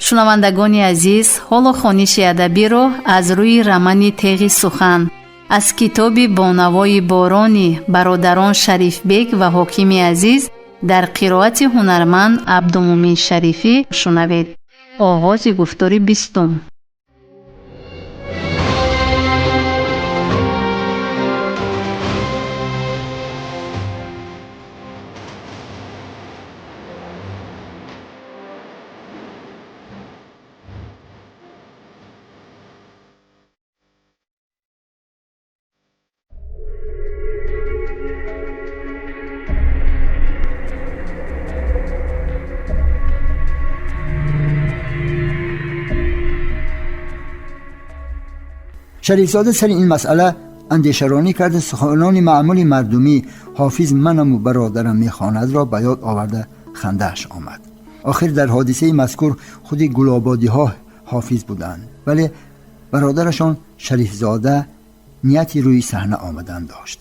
шунавандагони азиз, ҳоло хониши адабиро аз рӯи рамани теғи сухан аз китоби бонавои борони бародарон Шарифбек ва ҳокими азиз дар қироати ҳунарманд Абдумумин Шарифӣ шунавед. оғози гуфтори 20. شریفزاده سر این مسئله اندیشه‌رانی کرده. سخنان معمولی مردمی حافظ منم و برادرم میخواند را به یاد آورده خنده‌اش آمد. آخر در حادثه مذکور خود گل‌آبادی ها حافظ بودند، ولی برادرشان شریفزاده نیتی روی صحنه آمدن داشت.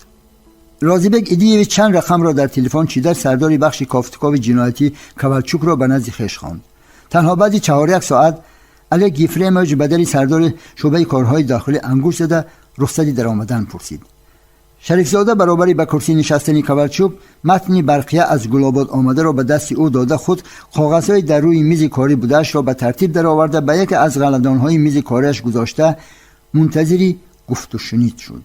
رازیبک ایدیویچ چند رقم را در تلفن چیدر سرداری بخش کافتکاو جنایتی کولچوک را به نزد خویش خواند. تنها بعد 4 ساعت علی گیفریمویچ بدل سردار شعبه کارهای داخلی انگوش زده رخصتی در آمدن پرسید. شریفزاده برابری به کرسی نشستنی کولچوک متنی برقیه از گل‌آباد آمده را به دست او داده خود کاغذهای در روی میز کاری بودش را به ترتیب در آورده به یکی از قلمدان‌های میز کاریش گذاشته منتظری گفت و شنید شد.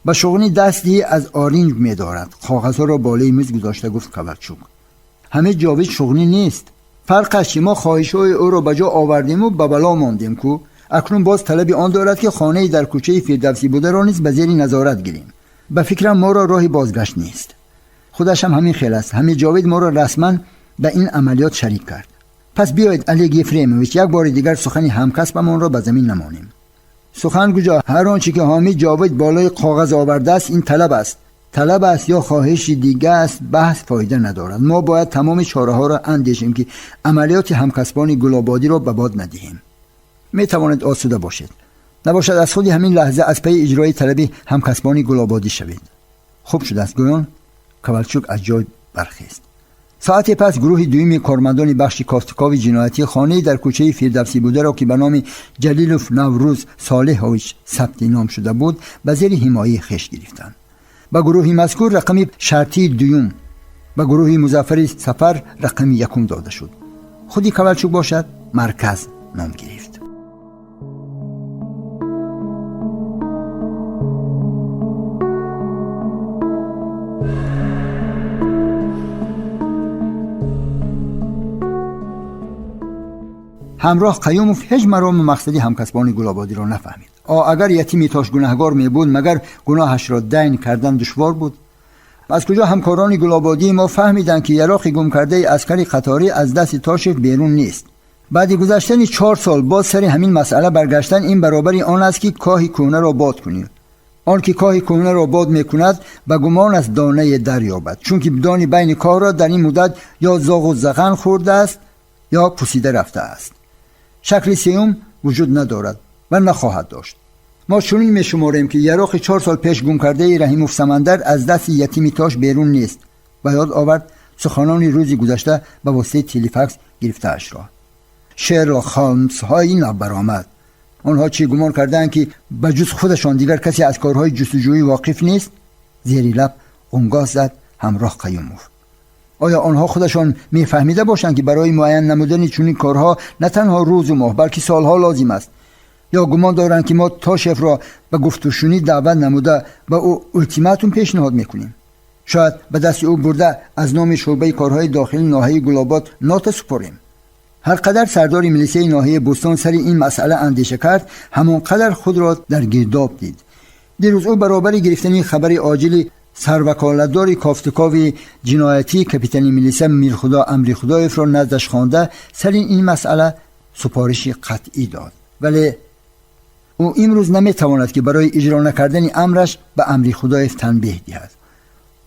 با شغلی دستی از آرنج می‌دارد. کاغذها را بالای میز گذاشته گفت کولچوک: همه جاوید شغلی نیست. فرقش ما خواهش‌های او را به جا آوردیم و به بلا ماندیم کو اکنون باز طلب آن دارد که خانه‌ای در کوچه فردوسی بوده را نیز به زیر نظارت گیریم. به فکرم ما را راهی بازگشت نیست. خودش هم همین خیال است. همین جاوید ما را رسما به این عملیات شریک کرد. پس بیایید علی گیفریمویچ یک بار دیگر سخنی همکسبمان را به زمین نمانیم. سخن گویا هر آنچه که حامد جاوید بالای کاغذ آورده است این طلب است یا خواهش دیگه است، بحث فایده ندارد. ما باید تمام چاره‌ها را اندیشیم که عملیات همکسبان گل‌آبادی را به باد ندهیم. می تواند آسوده باشد. نباشد از خود همین لحظه از پی اجرای طلب همکسبان گل‌آبادی شوید. خوب شده است گویان. کولچوک از جای برخاست. ساعتی پس گروه دویم کارمندان بخش کافتکاو جنایتی خانه‌ای در کوچه فردوسی بوده را که به نام جلیلوف نوروز صالحویچ ثبت نام شده بود به زیر حمایه خویش گرفتند. با گروه مذکور رقمی شرطی دوم، با گروه مظفر سفر رقمی یکم داده شد. خودی کولچوک باشد مرکز نام گرفت. همراه قیوموف هیچ مرام مقصدی همکسبان گل‌آبادی را نفهمید. اگر یتیمی تاش گناهگار می بود مگر گناهش را دین کردن دشوار بود؟ از کجا همکاران گل‌آبادی ما فهمیدند که یراق گم کرده عسکری قطاری از دست تاش بیرون نیست؟ بعد گذشتن 4 سال باز سر همین مسئله برگشتن این برابری آن است که کاهی کهنه را باد کنید. آن که کاهی کهنه را باد میکند به گمان از دانه دریابد، چون که دانی بین کاه را در این مدت یا زاغ و زغن خورده است یا پوسیده رفته است. شکل سیوم وجود ندارد و نخواهد داشت. ما چنین میشماریم که یراق 4 سال پیش گم کرده رحیموف سمندر از دست یتیمی تاش بیرون نیست. و یاد آورد سخنان روزی گذشته به واسطه تلفاکس گرفته اش را. شرلوک هولمز های نابرآمد. آنها چی گمان کردند که بجز خودشان دیگر کسی از کارهای جستجویی واقف نیست؟ زیر لب قنگاه زد همراه قیوموف. آیا آنها خودشان میفهمیده باشند که برای معین نمودن چنین کارها نه تنها روز و ماه بلکه سالها لازم است؟ یا گمان دارند که ما تاشف را به گفت و شنید دعوت نموده به او التیماتوم پیشنهاد میکنیم؟ شاید به دست او برده از نام شعبه کارهای داخلی ناحیه گل‌آباد نات سپاریم. هر قدر سردار ملیسه ناحیه بوستان سر این مسئله اندیشه کرد همان قدر خود را در گرداب دید. دیروز او برابر گرفتن خبر عاجل سروکالتدار کافتکاو جنایتی کاپیتان ملیسه میرخدا امریخدایف را نزدش خوانده سر این مسئله سپارش قطعی داد. ولی او امروز نمیتواند که برای اجرا نکردن امرش به امریخدایف تنبیه دهد.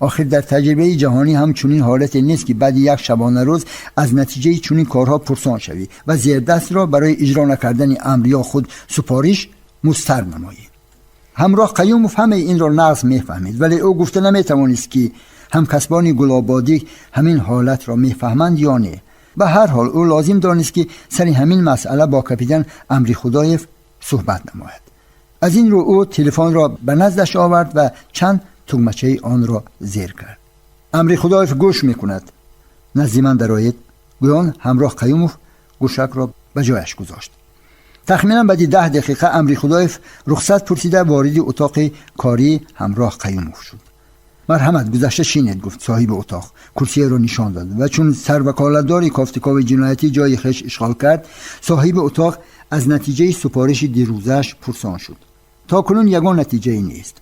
آخر در تجربه جهانی هم چنین حالت نیست که بعد یک شبانه روز از نتیجه چنین کارها پرسان شوی و زیر دست را برای اجرا نکردن امر یا خود سپارش مستر نمایی. همراه قیوموف همه این را نقص میفهمید، ولی او گفته نمیتوانست که همکسبان گل‌آبادی همین حالت را میفهمند یا نه. به هر حال او لازم دانست که سر همین مسئله با کاپیتان امری خدایف صحبت نماید. از این رو او تلفن را به نزدش آورد و چند تگمچه آن را زیر کرد. امری خدایف گوش میکند. نزد من درآید. گویان همراه قیوموف گوشک را به جایش گذاشت. تخمینا بعد 10 دقیقه امری خدایف رخصت پرسیده وارد اتاق کاری همراه قیوموف شد. مرحمت گذشته شینید، گفت صاحب اتاق. کرسی را نشان داد و چون سروکالتدار کافتکاو جنایتی جای خش اشغال کرد، صاحب اتاق از نتیجه سپارش دیروزش پرسان شد. تا کنون یگان نتیجه نیست.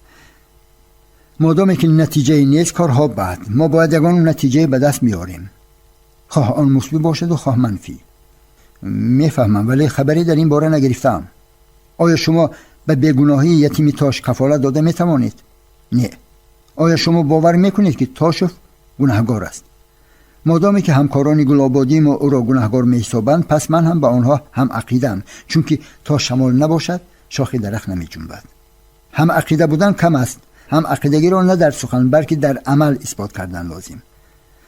مادامی که نتیجه نیست کارها بد. ما باید یگان نتیجه به دست میاریم، خواه آن مثبت باشد و خواه منفی. میفهمم ولی خبری در این باره نگرفتم. آیا شما به بیگناهی یتیم تاش کفالت داده میتوانید؟ نه. آیا شما باور میکنید که تاشف گناهگار است؟ مادامی که همکاران گلابادی ما او را گناهگار میحسابند، پس من هم به آنها هم عقیدم، چون که تا شمال نباشد شاخی درخت نمیجنبد. هم عقیده بودن کم است. هم عقیدگی را نه در سخن بلکه در عمل اثبات کردن لازم.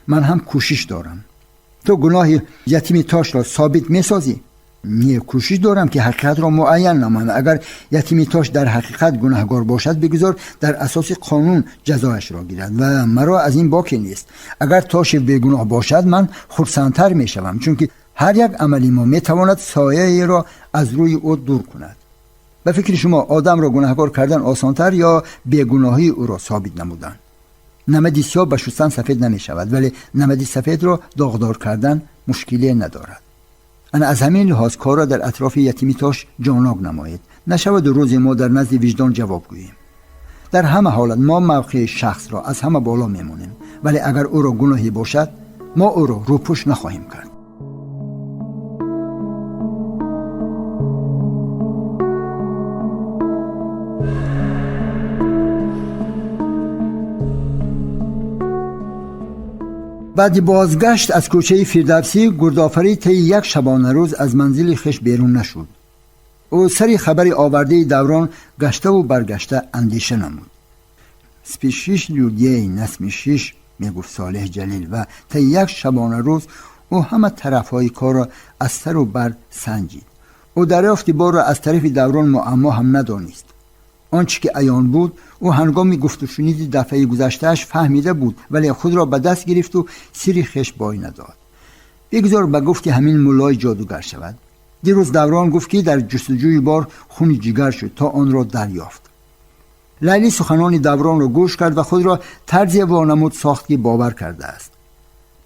من هم کوشش دارم. تو گناه یتیم تاش را ثابت میسازی؟ نه، کوشش دارم که حقیقت را معین نمایم. اگر یتیم تاش در حقیقت گناهگار باشد، بگذار در اساس قانون جزایش را گیرد و مرا از این باکی نیست. اگر تاش بیگناه باشد من خرسندتر میشوم، چون که هر یک عملی ما میتواند سایه را از روی او دور کند. به فکر شما آدم را گناهگار کردن آسانتر یا بیگناهی او را ثابت نمودن؟ نمدی سیاه به شستن سفید نمی شود، ولی نمدی سفید را داغدار کردن مشکلی ندارد. انا از همین لحاظ کار را در اطراف یتیمی تاش جاناک نماید. نشود روز ما در نزد وجدان جواب گوییم. در همه حالت ما موقع شخص را از همه بالا میمونیم، ولی اگر او را گناهی باشد ما او را روپوش نخواهیم کرد. بعد بازگشت از کوچه فردوسی، گردآفری طی یک شبانه روز از منزل خش بیرون نشد. او سری خبری آورده دوران گشته و برگشته اندیشه نمود. سپیشیش لودیه نسمیشیش میگفت صالح جلیل و طی یک شبانه روز او همه طرفهای کار را از سر و بر سنجید. او دریافت بار را از طرف دوران معما هم ندانست. آنچه که عیان بود او هنگامی گفت و شنید دفعه گذشتهش فهمیده بود، ولی خود را به دست گرفت و سری خش بای نداد. بگذار به گفتی همین مولای جادوگر شود. دیروز دوران گفت که در جستجوی بار خون جگر شد تا آن را دریافت. لیلی سخنان دوران را گوش کرد و خود را طرزی وانمود ساخت که باور کرده است.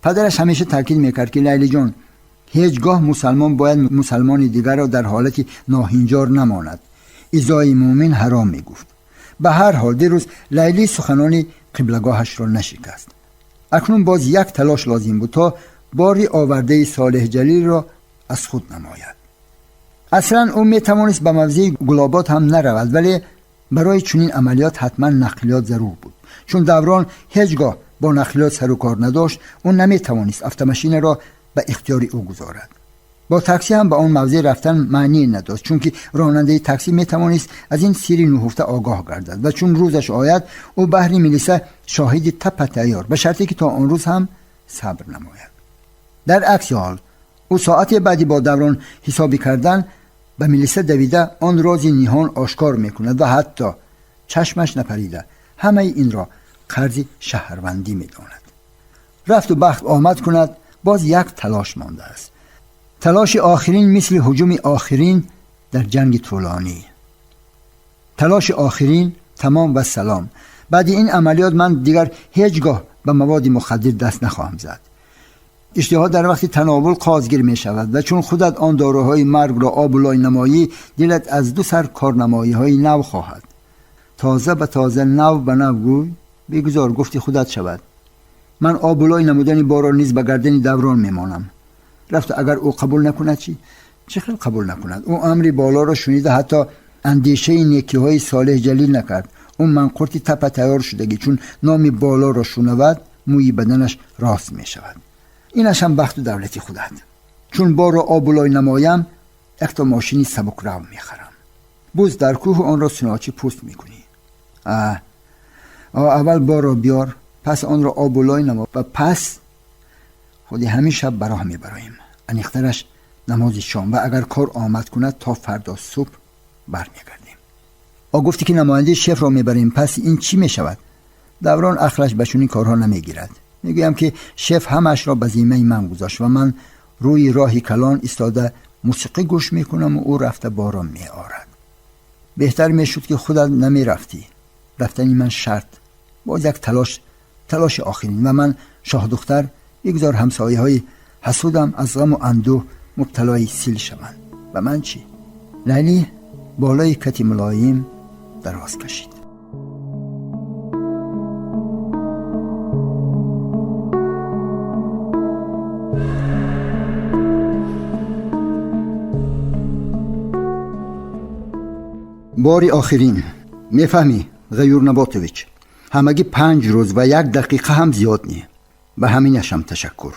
پدرش همیشه تاکید میکرد که لیلی جان، هیچگاه مسلمان باید مسلمان دیگر را در حالتی ناهنجار نماند. ایذای مومن حرام میگفت. به هر حال دیروز لیلی سخنان قبلگاهش را نشکست. اکنون باز یک تلاش لازم بود تا باری آورده صالح جلیل را از خود نماید. اصلا او میتوانست به موضع گلابات هم نرود، ولی برای چنین عملیات حتما نقلیات ضرور بود. چون دوران هیچگاه با نقلیات سر و کار نداشت، اون نمیتوانست افت را به اختیار او گذارد. با تاکسی هم به آن موضع رفتن معنی نداشت، چون که راننده تاکسی میتوانست از این سری نهفته آگاه گردد و چون روزش آید او بهری میلیسه شاهد تپ تیار، به شرطی که تا آن روز هم صبر نماید. در عکس حال او ساعت بعدی با دوران حسابی کردن به میلیسه دویده آن راز نهان آشکار میکند و حتی چشمش نپریده همه این را قرض شهروندی میداند. رفت و بخت آمد کند، باز یک تلاش مانده است. تلاش آخرین مثل هجوم آخرین در جنگ طولانی. تلاش آخرین تمام و سلام. بعد این عملیات من دیگر هیچگاه به مواد مخدر دست نخواهم زد. اشتها در وقت تناول قازگیر می شود و چون خودت آن داروهای مرگ را آبولای نمایی، دلت از دو سر کارنمایی های نو خواهد. تازه به تازه نو به نو گوی، بگذار گفتی خودت شود. من آبولای نمودن بارا نیز به گردن دوران میمانم. رفت اگر او قبول نکند چی؟ چه خیلی قبول نکند؟ او امری بالا را شنیده، حتی اندیشه نیکی های صالح جلیل نکرد. اون منقورتی تپ تیار شدگی چون نامی بالا را شنود موی بدنش راست می شود. اینش هم بخت و دولتی خودت. چون بار را آبولای نمایم اکتا ماشینی سبک رو می خرم. بوز در کوه آن را سناچی پوست می کنی. اول بار را بیار، پس آن را آبولای نما و پس خودی همین شب براه میبراییم. انیخترش نماز شام و اگر کار آمد کند تا فردا صبح برمیگردیم. گفتی که نماینده شف را میبریم، پس این چی میشود؟ دوران اخلش به چنین کارها نمیگیرد. میگویم که شف همش را به ذمه من گذاشت و من روی راهی کلان ایستاده موسیقی گوش میکنم و او رفته باران میآرد. بهتر میشد که خودت نمیرفتی. رفتنی من شرط، باز یک تلاش آخرین و من شاه دختر بگذار همسایه های حسودم از غم و اندوه مبتلای سیل شوند. و من چی؟ لیلی بالای کتی ملایم دراز کشید. باری آخرین، میفهمی غیور نباتویچ، همگی 5 روز و 1 دقیقه هم زیاد نی. به همینش هم تشکر.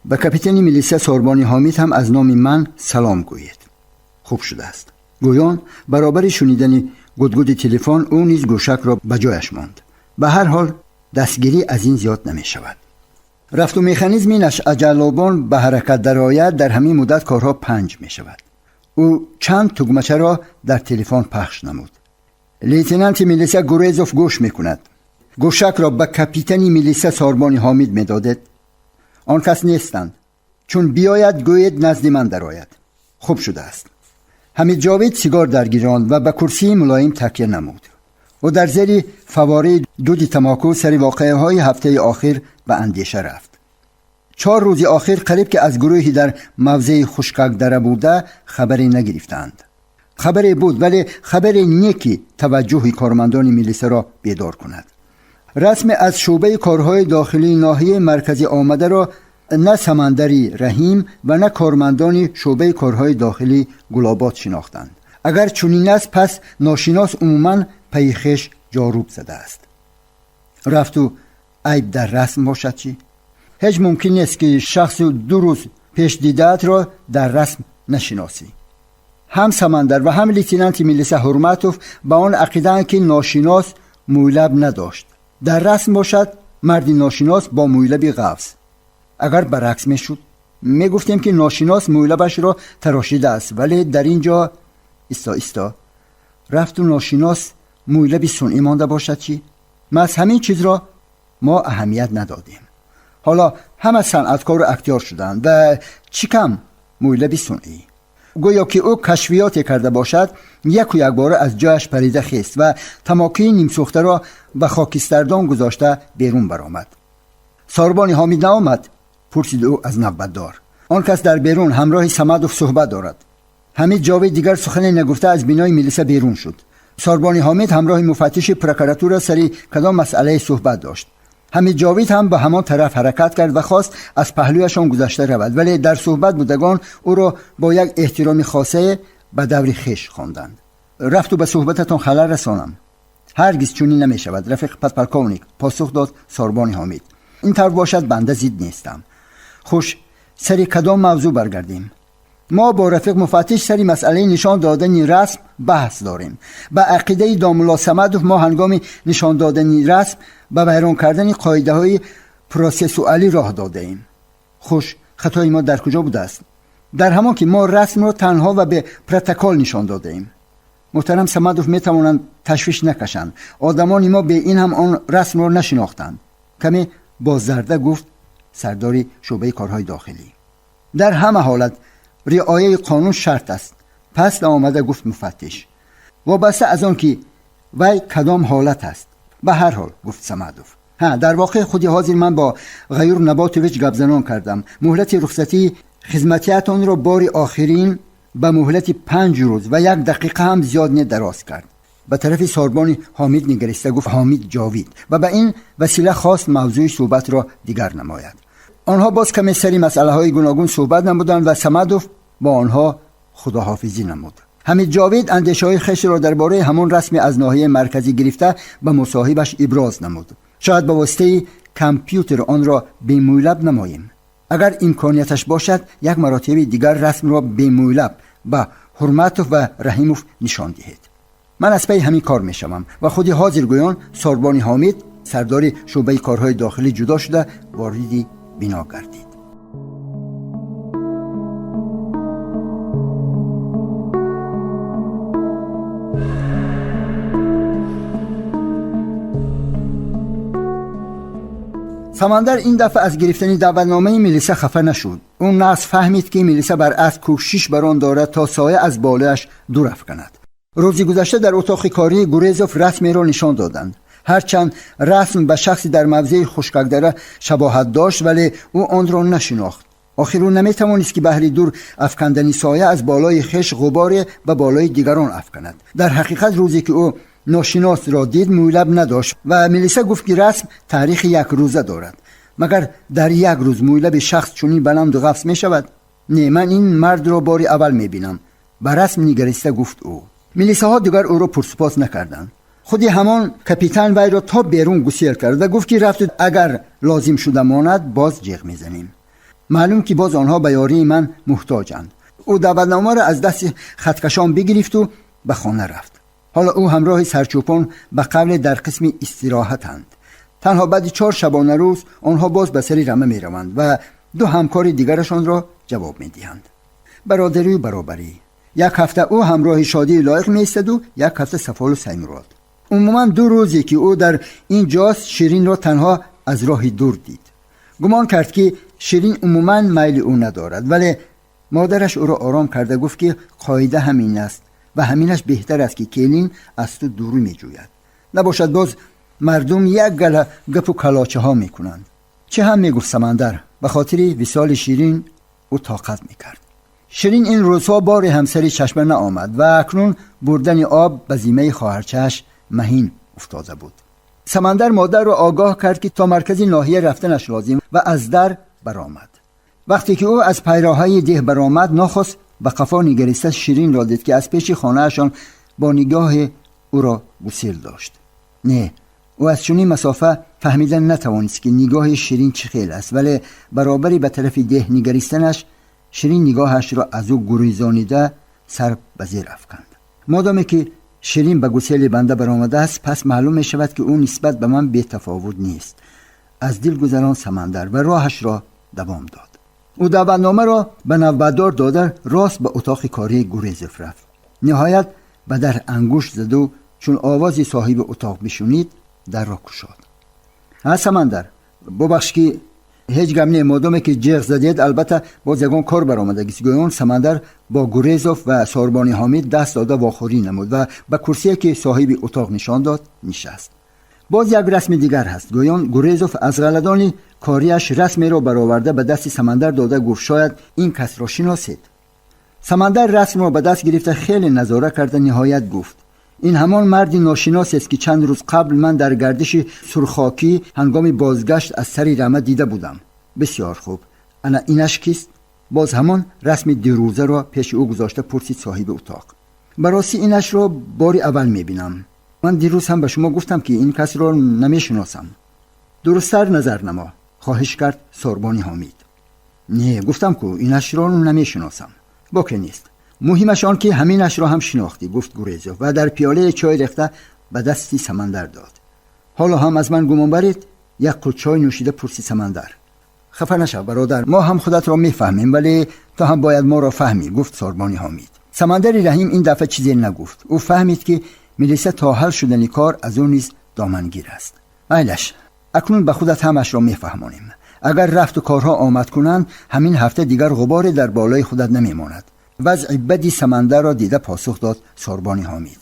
به کاپیتان میلیسا ساربانی حامید هم از نام من سلام گویید. خوب شده است. گویان برابر شنیدن گدگد تلفن او نیز گوشک را به جایش ماند. به هر حال دستگیری از این زیاد نمی شود. رفت و مکانیزم اینش عجلابان به حرکت درآید، در همین مدت کارها 5 می شود. او چند تگمچه را در تلفن پخش نمود. لیتنانت میلیسا گوریزوف گوش میکند. گوشک را به کاپیتان میلیسا ساربانی حامید میدادد. آن کس نیستند، چون بیاید گوید نزد من درآید. خوب شده است. حمید جاوید سیگار درگیراند و به کرسی ملایم تکیه نمود. او در زیر فواره دود تماکو سر واقعه های هفته آخر به اندیشه رفت. 4 روز آخر قریب که از گروهی در موضع خشکک دره بوده خبری نگرفتند. خبری بود، ولی خبری نیکی توجه کارمندان میلیسا را بیدار کند. رسم از شعبه کارهای داخلی ناحیه مرکزی آمده را نه سمندری رحیم و نه کارمندان شعبه کارهای داخلی گلاباد شناختند. اگر چنین است پس ناشناس عموماً پیخش جاروب زده است. رفت و عیب در رسم باشد چی؟ هیچ ممکن نیست که شخص 2 روز پیش دیدت را در رسم نشناسی. هم سمندر و هم لیتنانت میلیسا هرماتوف با آن عقیده‌اند که ناشناس مولب نداشت. در رسم باشد مردی ناشناس با مولبی غوث. اگر برعکس میشد میگفتیم که ناشناس مولبش را تراشیده است، ولی در اینجا استا رفت و ناشناس مولبی صنعی مانده باشد چی؟ ما از همین چیز را ما اهمیت ندادیم. حالا همه صنعتکار و اکتیار شدند و چی کم مولبی صنعی. گویا که او کشفیات کرده باشد یک و یک باره از جایش پریده خیست و تماکی نیم سوخته را به خاکستردان گذاشته بیرون برآمد. ساربانی حامید نآمد؟ پرسید او از نوبتدار. آن کس در بیرون همراه صمدوف صحبت دارد. حمید جاوید دیگر سخنی نگفته از بینای میلیسا بیرون شد. ساربانی حامید همراه مفتش پروکراتور سری کدام مسئله صحبت داشت. حمید جاوید هم به همان طرف حرکت کرد و خواست از پهلویشان گذشته رود، ولی در صحبت بودگان او را با یک احترام خاصه به دور خویش خواندند. رفت و به صحبتتان خلل رسانم. هرگز چنین نمی شود رفیق پدپالکونیک، پاسخ داد ساربانی حامید. این طور باشد بنده زید نیستم. خوش سری کدام موضوع برگردیم. ما با رفیق مفتش سری مسئله نشان دادن رسم بحث داریم. به عقیده دامولا صمدوف ما هنگام نشان دادن رسم به بیان کردن قاعده های پروسسوالی راه داده ایم. خوش خطای ما در کجا بوده است؟ در همان که ما رسم را تنها و به پروتکل نشان داده ایم. محترم صمدوف می توانند تشویش نکشند. آدمان ما به این هم آن رسم را نشناختند. کمی با زرده گفت سرداری شعبه کارهای داخلی. در همه حالت رعایت قانون شرط است. پس آمده گفت مفتش. وابسته از آن که وی کدام حالت است. به هر حال گفت صمدوف. در واقع خودی حاضر من با غیور نباتویچ گپ زنان کردم. مهلت رخصتی خدمتیتان را باری آخرین به مهلت 5 روز و 1 دقیقه هم زیاد دراز کرد. به طرف ساربانی حامید نگریسته گفت حامید جاوید و به این وسیله خواست موضوع صحبت را دیگر نماید. آنها باز کمی سری مسئله های گوناگون صحبت نمودند و صمدوف با آنها خداحافظی نمود. حمید جاوید اندیشه های خویش را درباره همان رسم از ناحیه مرکزی گرفته به مصاحبش ابراز نمود. شاید به واسطه کامپیوتر آن را بی‌مولب نماییم. اگر امکانیتش باشد 1 مرتبه دیگر رسم را بی‌مولب به هرماتوف و رحیموف نشان دهید. من از پی همین کار میشوم و خودی حاضر گویان ساربانی حامید سردار شعبه کارهای داخلی جدا شده واردی بنا گردید. سمندر این دفعه از گرفتن دعوتنامه ملیسا خفه نشد. اون ناز فهمید که ملیسا بر اسب کوشش بر آن دارد تا سایه از بالایش دور افکند. روزی گذشته در اتاق کاری گوریزوف رسمی را نشان دادند. هرچند رسم به شخصی در موضع خشکک‌دره شباهت داشت ولی او آن را نشناخت. آخر او نمیتوانست که بهر دور افکندن سایه از بالای خش غبار به بالای دیگران افکند. در حقیقت روزی که او ناشناس را دید مولب نداشت و ملیسا گفت که رسم تاریخ یک روزه دارد. مگر در یک روز مولب شخص چنین بلند و غفص می شود؟ نه، من این مرد را بار اول می بینم. به رسم نگریسته گفت او. ملیسا ها دیگر او را پرسپاس نکردند. خودی همان کاپیتان وی را تا بیرون گسیل کرد و گفت که رفت اگر لازم شده ماند باز جیغ میزنیم. معلوم که باز آنها به یاری من محتاجند. او دعوتنامه را از دست خطکشان بگرفت و به خانه رفت. حالا او همراه سرچوپان به قبل در قسم استراحتند. تنها بعد 4 شبانه روز آنها باز به سری رمه می روند و 2 همکار دیگرشان را جواب می دهند. برادری و برابری. یک هفته او همراه شادی لایق می ایستد و یک هفته سفال و سیمراد. عموما 2 روزی که او در این جاست شیرین را تنها از راه دور دید. گمان کرد که شیرین عموما میل او ندارد، ولی مادرش او را آرام کرده گفت که قاعده همین است و همینش بهتر است که کلین از تو دوری می جوید. نباشد باز مردم یک گله گپ و کلاچه ها می کنند. چه هم می گفت سمندر به خاطر وصال شیرین او طاقت می کرد. شیرین این روزها بار همسری چشمه نآمد و اکنون بردن آب به ذمه خواهرچش مهین افتاده بود. سمندر مادر را آگاه کرد که تا مرکز ناحیه رفتنش لازم و از در برآمد. وقتی که او از پیراهای ده برآمد ناخست به قفا نگریسته شیرین را دید که از پیش خانه‌شان با نگاه او را گسیل داشت. نه، او از چنین مسافه فهمیدن نتوانست که نگاه شیرین چه خیل است، ولی برابری به طرف ده نگریستنش شیرین نگاهش را از او گریزانیده سر به زیر افکند. مادامی که شیرین به گسیل بنده برآمده است پس معلوم می شود که او نسبت به من بی تفاوت نیست. از دل گذران سمندر و راهش را دوام داد. او دعوتنامه را به نوبتدار داده راست به اتاق کاری گوریزوف رفت. نهایت به در انگوش زد و چون آوازی صاحب اتاق بشنید در را گشاد. ها سمندر، ببخش که هیچ گم نه، مادامی که جیغ زدید البته باز یگان کار برآمدگی. گویان سمندر با گوریزوف و ساربانی حامد دست داده واخوری نمود و به کرسی که صاحب اتاق نشان داد نشست. باز یک رسم دیگر هست. گویان گوریزوف از غلدان کاریش رسمی را برآورده به دست سمندر داده گفت شاید این کس را شناسید. سمندر رسم را به دست گرفته خیلی نظاره کرده نهایت گفت این همان مردی ناشناس است که چند روز قبل من در گردش سرخاکی هنگام بازگشت از سری رمه دیده بودم. بسیار خوب، انا اینش کیست؟ باز همان رسم دیروزه را پیش او گذاشته پرسید صاحب اتاق. براستی اینش را بار اول میبینم. من دیروز هم به شما گفتم که این کس را نمیشناسم. درست‌تر نظر نما، خواهش کرد ساربانی حامد. نه، گفتم که اینش را نمیشناسم. باکی نیست. مهمش آن که همینش را هم شناختی، گفت گوریزوف و در پیاله چای ریخته به دستی سمندر داد. حالا هم از من گمان برید؟ یک قوط چای نوشیده پرسید سمندر. خفه نشو برادر، ما هم خودت را میفهمیم ولی تو هم باید ما را فهمی، گفت ساربانی حامد. سمندر رحیم این دفعه چیزی نگفت. او فهمید که ملیسا تا حل شدن کار از اون نیز دامنگیر است. ایلش، اکنون به خودت همش را میفهمانیم. اگر رفت و کارها آمد کنند همین هفته دیگر غبار در بالای خودت نمیماند. وضع بدی سمندر را دیده پاسخ داد ساربانی حامد.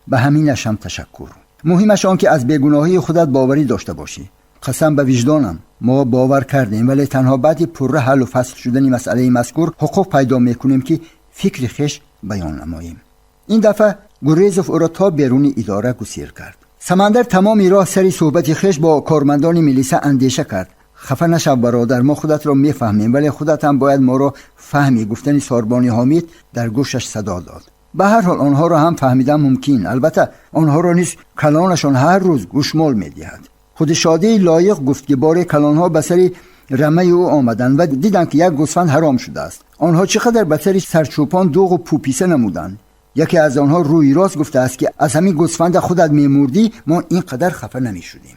به همینش هم تشکر. مهمش آن که از بیگناهی خودت باوری داشته باشی. قسم به وجدانم ما باور کردیم ولی تنها بعد پره حل و فصل شدن مسئله مذکور حقوق پیدا میکنیم که فکر خش بیان نماییم. این دفعه گوریزوف او را تا بیرون اداره گسیل کرد. سمندر تمامی راه سری صحبت خش با کارمندان ملیسا اندیشه کرد. خفه نشو برادر، ما خودت را میفهمیم ولی خودت هم باید ما را فهمی، گفتن ساربانی حامد در گوشش صدا داد. به هر حال آنها را هم فهمیدن ممکن، البته آنها را نیز کلانشان هر روز گوشمال میدهد. خود شادی لایق گفت که باره کلانها به سری رمه او آمدند و دیدن که یک گوسفند حرام شده است. آنها چقدر به سری سرچوپان دوغ و پوپیسه نمودند. یکی از آنها روی راست گفته است که از همین گوسفند خودت میمردی ما اینقدر خفه نمیشدیم.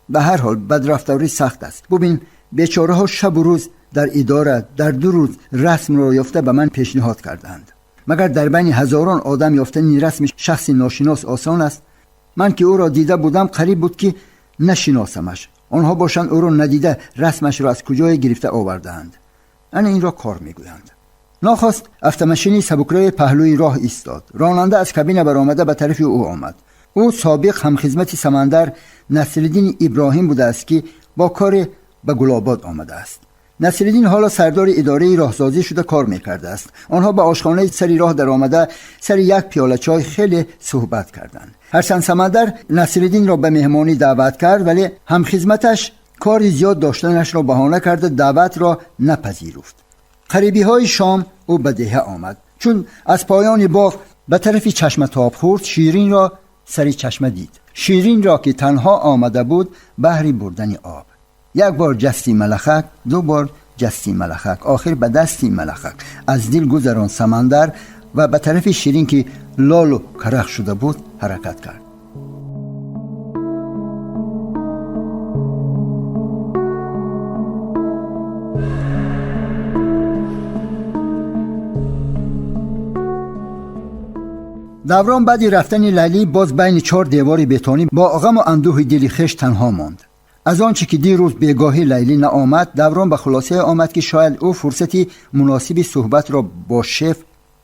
به هر حال بدرفتاری سخت است. ببین بیچاره ها شب و روز در اداره در 2 روز رسم را یافته به من پیشنهاد کردند. مگر در بین هزاران آدم یافتن رسم شخصی ناشناس آسان است؟ من که او را دیده بودم قریب بود که نشناسمش. آنها باشند او را ندیده رسمش را از کجای گرفته آوردند. این را کار میگویند. ناخواست افتماشینی سبکروی پهلوی راه ایستاد. راننده از کابین برآمده به طرف او آمد. او سابق همخدمت سمندر نصرالدین ابراهیم بوده است که با کار به گلاباد آمده است. نصرالدین حالا سردار اداره راهسازی شده کار میکرده است. آنها به آشخانه سری راه در آمده سر یک پیاله چای خیلی صحبت کردند. هرچند سمندر نصرالدین را به مهمانی دعوت کرد، ولی همخدمتش کار زیاد داشتنش را بهانه کرده دعوت را نپذیرفت. قریبی های شام او به دهه آمد. چون از پایان باغ به طرف چشمه تاب خورد، شیرین را سری چشمه دید. شیرین را که تنها آمده بود بهر بردن آب. یک بار جستی ملخک، دو بار جستی ملخک، آخر به دستی ملخک از دل گذران سمندر و به طرف شیرین که لال و کرخ شده بود حرکت کرد. دوران بعد رفتن لیلی باز بین 4 دیوار بتونی با غم و اندوه دل خویش تنها ماند. از آنچه که دیروز بیگاهی لیلی نآمد، دوران به خلاصه آمد که شاید او فرصتی مناسبی صحبت را با شف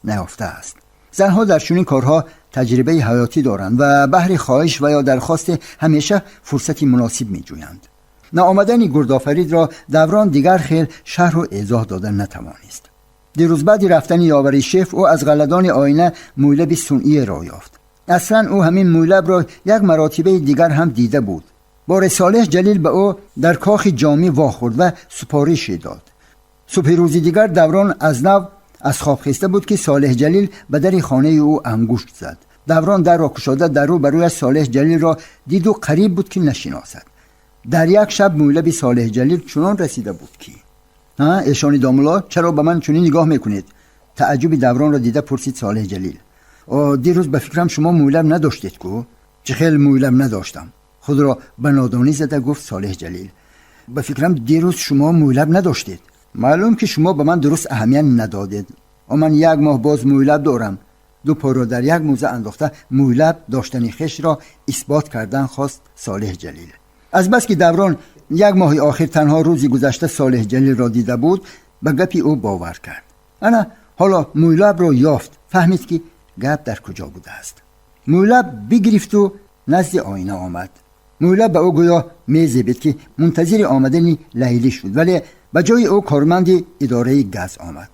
نیافته است. زنها در چنین کارها تجربه حیاتی دارند و بهر خواهش و یا درخواست همیشه فرصتی مناسب می جویند. نآمدن گردآفرید را دوران دیگر خیل شرح و ایضاح دادن نتوانست. دیروز بعد رفتن یاوری شف او از غلدان آینه مولب صنعی را یافت. اصلا او همین مولب را یک مراتبه دیگر هم دیده بود. بار صالح جلیل به او در کاخ جامی واخورد و سپارش داد. صبح روزی دیگر دوران از نو از خواب خسته بود که صالح جلیل به در خانه او انگشت زد. دوران در را گشاده در رو بروی صالح جلیل را دید و قریب بود که نشناسد. در یک شب مولب صالح جلیل چنان رسیده بود که ایشانی داملا چرا به من چنین نگاه میکنید؟ تعجب دوران را دیده پرسید صالح جلیل. دیروز به فکرم شما مولب نداشتید کو؟ چه خیل مولب نداشتم. خود را به نادانی زده گفت صالح جلیل. به فکرم دیروز شما مولب نداشتید. معلوم که شما به من درست اهمیت ندادید. من 1 ماه باز مولب دارم. 2 پا را در یک موزه انداخته مولب داشتنی خویش را اثبات کردن خواست صالح جلیل. از بس که دوران 1 ماه آخر تنها روزی گذشته صالح جلیل را دیده بود، به گپی او باور کرد. حالا مولب را یافت، فهمید که گپ در کجا بوده است. مولب بگرفت و نزد آینه آمد. مولب به او گویا میزبید که منتظر آمدن لیلی شد، ولی به جای او کارمند اداره گاز آمد.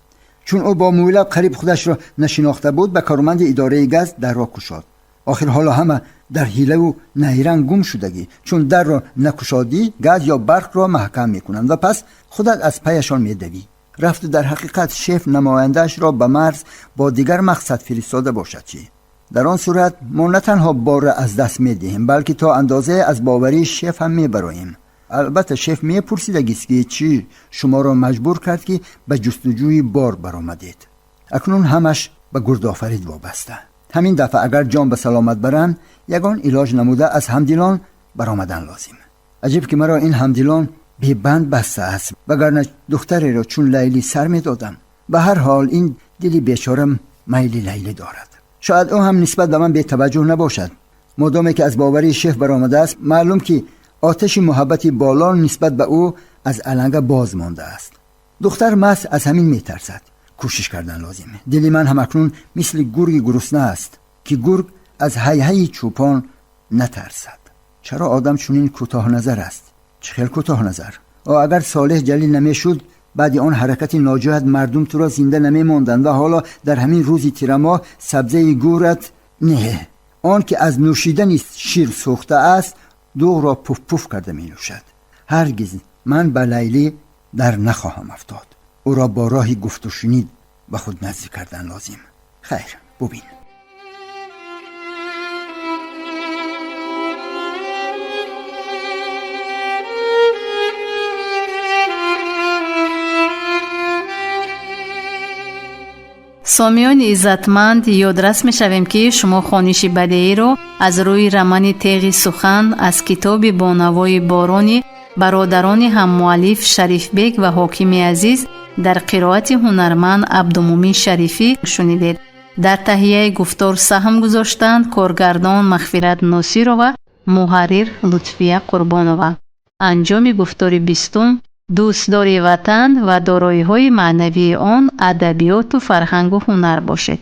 چون او با مولب قریب خودش را نشناخته بود، به کارمند اداره گاز در را گشاد. آخر حالا همه در حیله و نیرنگ گم شدگی، چون در را نکشادی گاز یا برق را محکم میکنند و پس خودت از پیشان میدوی. رفت در حقیقت شف نمایندهش را به مرز با دیگر مقصد فرستاده باشد چی؟ در آن صورت ما نه تنها بار از دست میدهیم، بلکه تا اندازه از باوری شف هم میبراییم. البته شف میپرسیدگیست که چی شما را مجبور کرد که به جستجوی بار برآمدید. اکنون همش به گردآفرید وابسته. همین دفعه اگر جان به سلامت برن، یگان علاج نموده از همدلان برآمدن لازم. عجیب که مرا این همدلان به بند بسته است، وگرنه دختری را چون لیلی سر میدادم. به هر حال این دلی بیچاره میل لیلی دارد. شاید او هم نسبت به من بی توجه نباشد. مادامی که از باوری شف برآمده است، معلوم که آتش محبتی بالا نسبت به او از علنگ باز مانده است. دختر مست از همین میترسد. کوشش کردن لازمه. دلی من هم اکنون مثل گرگ گرسنه است که گرگ از هیهی چوپان نترسد. چرا آدم چنین کوتاه نظر است؟ چه خیلی کوتاه نظر. اگر صالح جلیل نمیشد، بعد آن حرکت ناجایت مردم تو را زنده نمیماندند و حالا در همین روزی تیرما سبزه گورت نه، آن که از نوشیدن شیر سوخته است دوغ را پف پف کرده می نوشد. هرگز من به لیلی در نخواهم افتاد. او را با راهی گفت و شنید به خود نزدیک کردن لازم. خیر ببین. سامیان عزتمند، یادرس می شویم که شما خوانش بدیعی رو از روی رمان تیغ سخن از کتاب بانوای بارانی برادران هم مؤلف شریف بیگ و حاکم عزیز در قرائت هنرمند عبدالمومن شریفی شنیدید. در تهیه گفتار سهم گذاشتند کارگردان مغفرت ناصرова و محرر لطفیه قربانова. انجام گفتار 20 دوستداری وطن و دارایی‌های معنوی آن ادبیات و فرهنگ و هنر باشد.